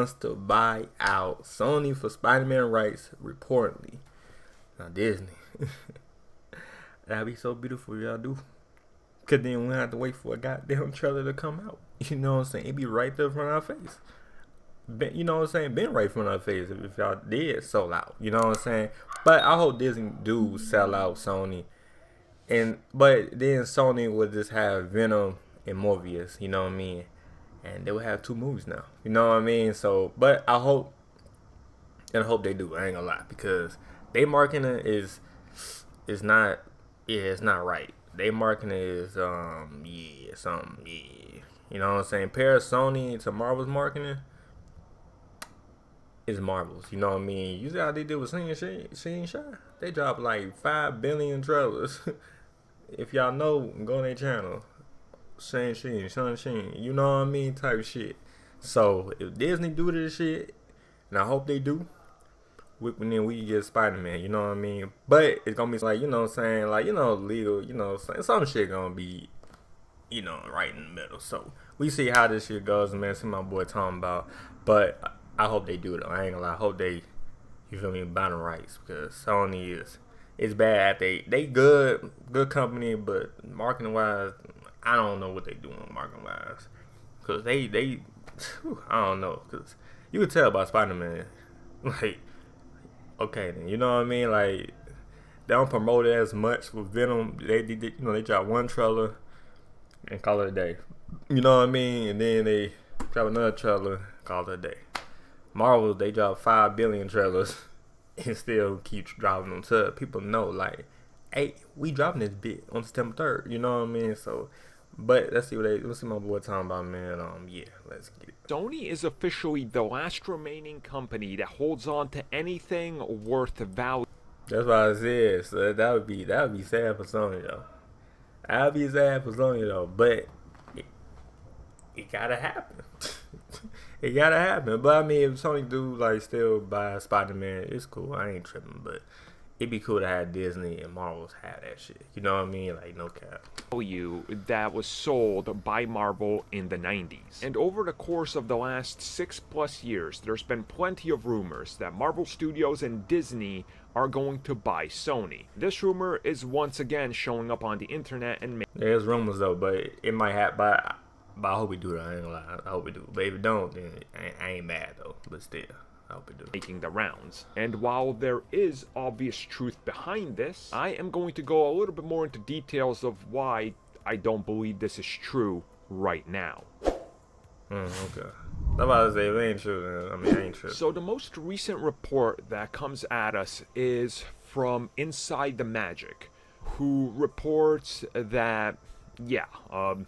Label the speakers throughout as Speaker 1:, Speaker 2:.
Speaker 1: wants to buy out Sony for Spider-Man rights, reportedly. Now Disney. That'd be so beautiful, y'all do. Cause then we have to wait for a goddamn trailer to come out. You know what I'm saying? It be right there in front of our face. You know what I'm saying? Been right in front of our face if y'all did sold out. You know what I'm saying? But I hope Disney do sell out Sony. But then Sony would just have Venom and Morbius, you know what I mean? And they would have 2 movies now. You know what I mean? So, but I hope they do. I ain't gonna lie, because they marketing is not, it's not right. They marketing is something. You know what I'm saying? Pair Sony to Marvel's marketing is Marvel's. You know what I mean? You see how they did with Shane Shine? They dropped like 5 billion trailers. If y'all know, go on their channel. Shane, you know what I mean? Type shit. So if Disney do this shit, and I hope they do, then we get Spider-Man, you know what I mean? But it's gonna be like, you know what I'm saying, like, you know, legal, you know, some shit gonna be, you know, right in the middle. So we see how this shit goes, man. See my boy talking about. But I hope they do it though. I ain't gonna lie. I hope they, you feel me, buy the rights, because Sony is bad. They good company, but marketing wise, I don't know what they doing marketing wise. Cause they I don't know, cause you could tell by Spider-Man, like, okay then, you know what I mean? Like, they don't promote it as much with Venom. They you know, they drop 1 trailer and call it a day. You know what I mean? And then they drop another trailer, call it a day. Marvel, they drop 5 billion trailers and still keep dropping them to people know, like, hey, we dropping this bit on September 3rd. You know what I mean? So, but let's see my boy talking about, man. Yeah, let's get it.
Speaker 2: Sony is officially the last remaining company that holds on to anything worth value.
Speaker 1: That's what I said. So that would be sad for Sony though. That would be sad for Sony though. But it gotta happen. It gotta happen. But I mean, if Sony do like still buy Spider-Man, it's cool. I ain't tripping. But it'd be cool to have Disney and Marvel's have that shit. You know what I mean? Like, no cap.
Speaker 2: That was sold by Marvel in the 90s. And over the course of the last 6+ years, there's been plenty of rumors that Marvel Studios and Disney are going to buy Sony. This rumor is once again showing up on the internet and
Speaker 1: there's rumors though, but it might happen. But I hope we do it. I ain't gonna lie. I hope we do. But if it don't, then I ain't mad though. But still, I hope we do.
Speaker 2: Making the rounds. And while there is obvious truth behind this, I am going to go a little bit more into details of why I don't believe this is true right now.
Speaker 1: Okay. I'm about to say, if it ain't true, then, I mean, I ain't true.
Speaker 2: So the most recent report that comes at us is from Inside the Magic, who reports that, yeah,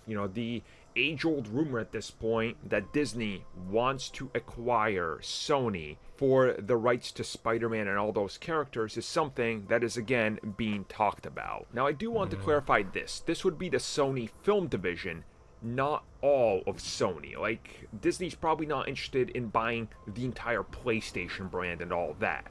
Speaker 2: you know, the age-old rumor at this point that Disney wants to acquire Sony for the rights to Spider-Man and all those characters is something that is again being talked about. Now I do want to clarify this. This would be the Sony film division, not all of Sony. Like, Disney's probably not interested in buying the entire PlayStation brand and all that.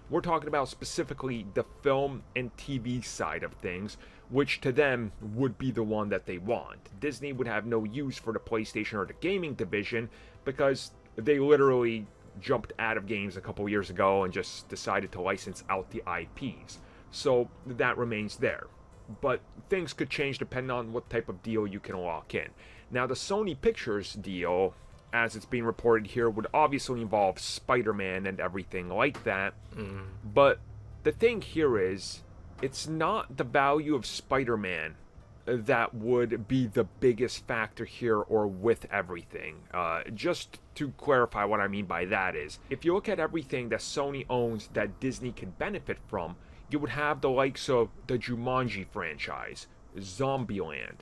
Speaker 2: We're talking about specifically the film and TV side of things, which to them would be the one that they want. Disney would have no use for the PlayStation or the gaming division because they literally jumped out of games a couple years ago and just decided to license out the IPs. So that remains there. But things could change depending on what type of deal you can lock in. Now the Sony Pictures deal, as it's being reported here, would obviously involve Spider-Man and everything like that. But the thing here is, it's not the value of Spider-Man that would be the biggest factor here or with everything. Just to clarify what I mean by that is, if you look at everything that Sony owns that Disney could benefit from, you would have the likes of the Jumanji franchise, Zombieland,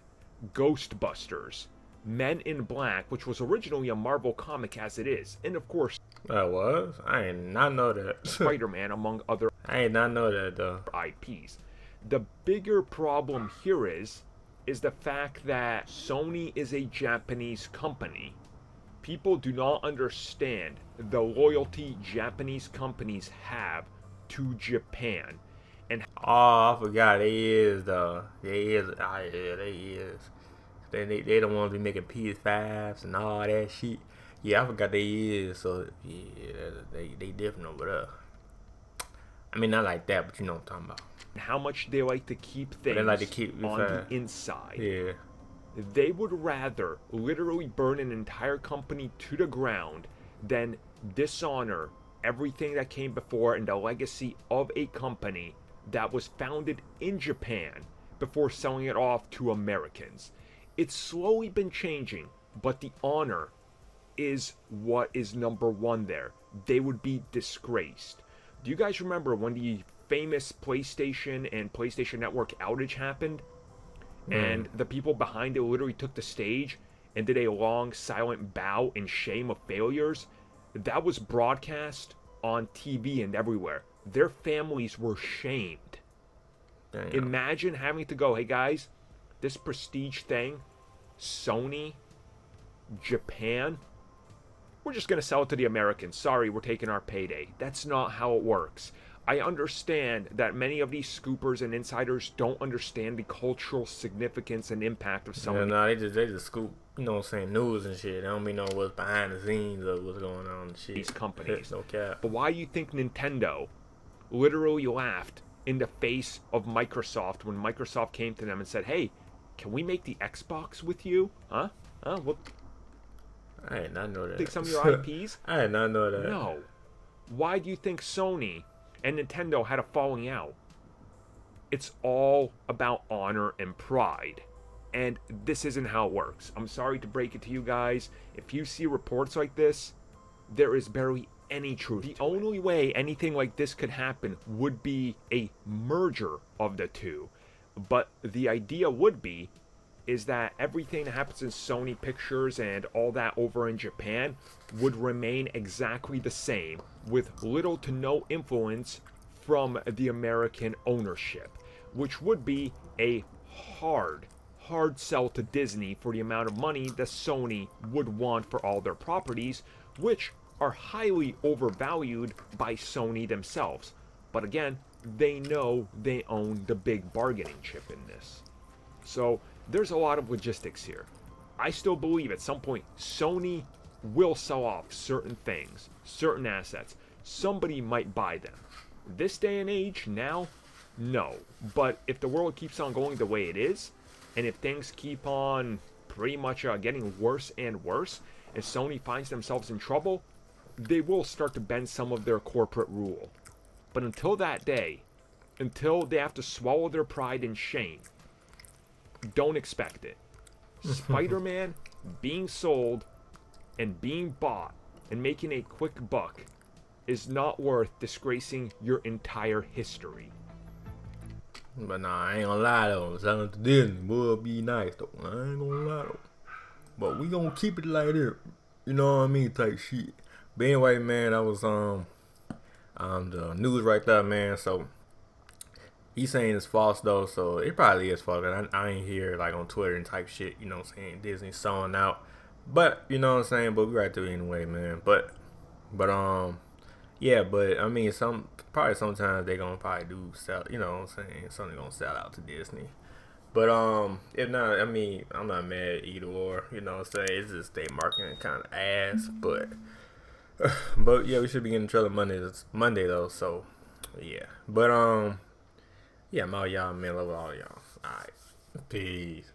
Speaker 2: Ghostbusters, Men in Black, which was originally a Marvel comic as it is, and of course...
Speaker 1: That was? I did not know that.
Speaker 2: Spider-Man, among other...
Speaker 1: I did not know that, though.
Speaker 2: IPs. The bigger problem here is the fact that Sony is a Japanese company. People do not understand the loyalty Japanese companies have to Japan. And
Speaker 1: I forgot. They is, though. They is. Oh, yeah, they is. They don't want to be making PS5s and all that shit. Yeah, I forgot they is. So yeah, they different over there. I mean, not like that, but you know what I'm talking about.
Speaker 2: How much they like to keep things
Speaker 1: They like to keep
Speaker 2: on the inside.
Speaker 1: Yeah.
Speaker 2: They would rather literally burn an entire company to the ground than dishonor everything that came before and the legacy of a company that was founded in Japan before selling it off to Americans. It's slowly been changing, but the honor is what is number one there. They would be disgraced. Do you guys remember when the famous PlayStation and PlayStation Network outage happened? And the people behind it literally took the stage and did a long silent bow in shame of failures. That was broadcast on TV and everywhere. Their families were shamed.
Speaker 1: Damn.
Speaker 2: Imagine having to go, hey guys, this prestige thing, Sony, Japan, we're just going to sell it to the Americans. Sorry, we're taking our payday. That's not how it works. I understand that many of these scoopers and insiders don't understand the cultural significance and impact of some of
Speaker 1: they just scoop, you know what I'm saying, news and shit. They don't even know what's behind the scenes of what's going on and shit.
Speaker 2: these companies.
Speaker 1: No cap.
Speaker 2: But why do you think Nintendo literally laughed in the face of Microsoft when Microsoft came to them and said, hey, can we make the Xbox with you? Huh? What?
Speaker 1: I did not know that.
Speaker 2: Think some of your IPs?
Speaker 1: I did not know that.
Speaker 2: No. Why do you think Sony and Nintendo had a falling out? It's all about honor and pride. And this isn't how it works. I'm sorry to break it to you guys. If you see reports like this, there is barely any truth. The only way anything like this could happen would be a merger of the two. But the idea would be is that everything that happens in Sony Pictures and all that over in Japan would remain exactly the same, with little to no influence from the American ownership, which would be a hard sell to Disney for the amount of money that Sony would want for all their properties, which are highly overvalued by Sony themselves. But again, they know they own the big bargaining chip in this. So there's a lot of logistics here. I still believe at some point Sony will sell off certain things, certain assets. Somebody might buy them. This day and age, now, no. But if the world keeps on going the way it is, and if things keep on pretty much getting worse and worse, and Sony finds themselves in trouble, they will start to bend some of their corporate rule. But until that day, until they have to swallow their pride and shame, don't expect it. Spider-Man being sold and being bought and making a quick buck is not worth disgracing your entire history.
Speaker 1: But nah, I ain't gonna lie though. Selling to Disney would be nice though. I ain't gonna lie though. But we gonna keep it like that. You know what I mean? Type shit. But anyway, man, that was the news right there, man. So he's saying it's false though, so it probably is false. I ain't hear like on Twitter and type shit, you know what I'm saying, Disney selling out. But you know what I'm saying, but we right through anyway, man. But yeah, but I mean sometimes they gonna probably do sell, you know what I'm saying, something gonna sell out to Disney. But if not, I mean, I'm not mad either or, you know what I'm saying, it's just they marketing kind of ass, but yeah, we should be getting trailer Monday though, so yeah. But yeah, I'm all y'all, man. Love all y'all. Alright. Peace.